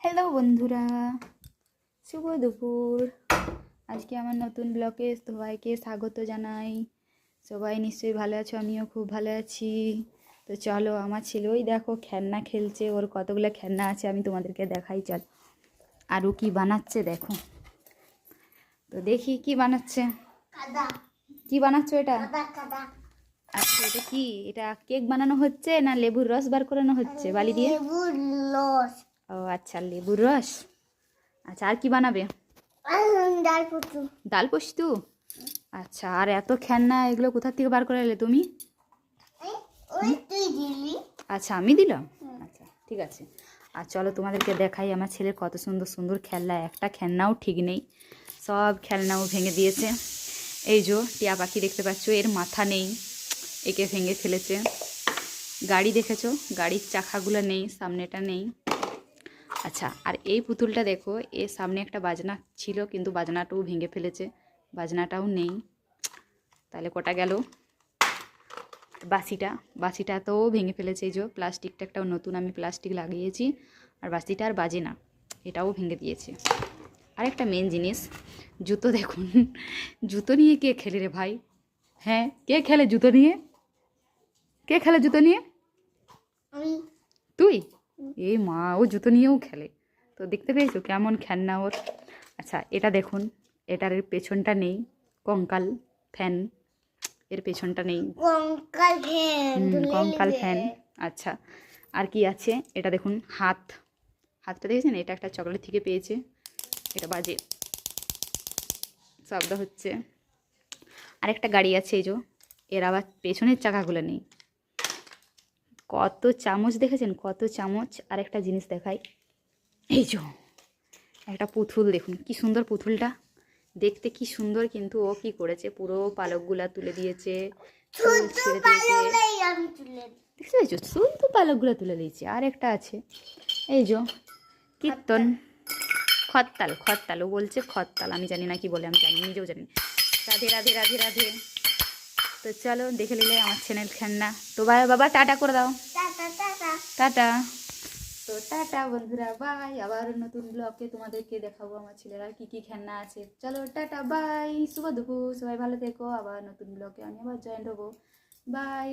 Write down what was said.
Hello বন্ধুরা, শুভ দুপুর। আজকে আমার নতুন ব্লগে সবাইকে স্বাগত জানাই। সবাই নিশ্চয়ই ভালো আছো, আমিও খুব ভালো আছি। তো চলো, আমার ছেলে ওই দেখো খেলনা খেলছে, ওর কতগুলো খেলনা আছে আমি তোমাদেরকে দেখাই। চল, আরও কি বানাচ্ছে দেখো। তো দেখি কি বানাচ্ছে। কি বানাচ্ছো এটা? আচ্ছা, এটা কি? এটা কেক বানানো হচ্ছে না লেবুর রস বার করানো হচ্ছে বালি দিয়ে? লেবুর রস। ও আচ্ছা, লেবুর রস। আচ্ছা, আর কি বানাবে? ডাল পুচু। ডাল পোস্তু। আচ্ছা, আর এত খেলনা এগুলো কোথা থেকে বার করে এলে তুমি? ওই তুই দিলি। আচ্ছা, আমি দিলাম। আচ্ছা, ঠিক আছে। আর চলো তোমাদেরকে দেখাই আমার ছেলের কত সুন্দর সুন্দর খেলনা। একটা খেলনাও ঠিক নেই, সব খেলনাও ভেঙে দিয়েছে। এই যে টিয়া পাখি দেখতে পাচ্ছ, এর মাথা নেই, একে ভেঙে ফেলেছে। গাড়ি দেখেছো, গাড়ির চাকাগুলো নেই, সামনেটা নেই। আচ্ছা, আর এই পুতুলটা দেখো, এর সামনে একটা বাজনা ছিল কিন্তু বাজনাটাও ভেঙে ফেলেছে, বাজনাটাও নেই। তাহলে কটা গেল? বাসিটা তো ভেঙে ফেলেছে। এই যে প্লাস্টিকটা একটাও নতুন আমি প্লাস্টিক লাগিয়েছি, আর বাসিটা আর বাজে না, এটাও ভেঙে দিয়েছে। আর একটা মেন জিনিস, জুতো দেখুন। জুতো নিয়ে কে খেলে রে ভাই? হ্যাঁ, কে খেলে জুতো নিয়ে? কে খেলে জুতো নিয়ে? তুই? এই মা, ও জুতো নিয়েও খেলে। তো দেখতে পেয়েছো কেমন খেলনা ওর। আচ্ছা, এটা দেখুন, এটার পেছনটা নেই, কঙ্কাল ফ্যান, এর পেছনটা নেই। কঙ্কাল ফ্যান কঙ্কাল ফ্যান। আচ্ছা, আর কি আছে? এটা দেখুন, হাতটা দেখেছেন? এটা একটা চকলেট থেকে পেয়েছে, এটা বাজে শব্দ হচ্ছে। আর একটা গাড়ি আছে, এই যে, এর আবার পেছনের চাকাগুলো নেই। কত চামচ দেখেছেন, কত চামচ। আর একটা জিনিস দেখাই, এই যে একটা পুতুল দেখুন, কি সুন্দর পুতুলটা দেখতে, কি সুন্দর। কিন্তু ও কি করেছে, পুরো পালকগুলা তুলে দিয়েছে, চুল ছিঁড়ে দিয়েছে। দেখতে পেয়েছো, শুধু পালকগুলো তুলে দিয়েছে। আর একটা আছে, এই যে কীর্তন, খত্তাল, ও বলছে খত্তাল, আমি জানি না কি বলে, আমি জানি, নিজেও জানি। রাধে রাধে রাধে রাধে। তো চলো দেখে নিলে আমার চ্যানেল খেলনা। তো ভাই বাবা টাটা করে দাও। টাটা। তো টাটা বন্ধুরা, বাই। আবার নতুন ব্লগে তোমাদেরকে দেখাবো আমার ছেলের আর কি কি খেলনা আছে। চলো টাটা, বাই, শুভ দুপুর, সবাই ভালো থেকো। আবার নতুন ব্লগে আমি আবার জয়েন হবো। বাই।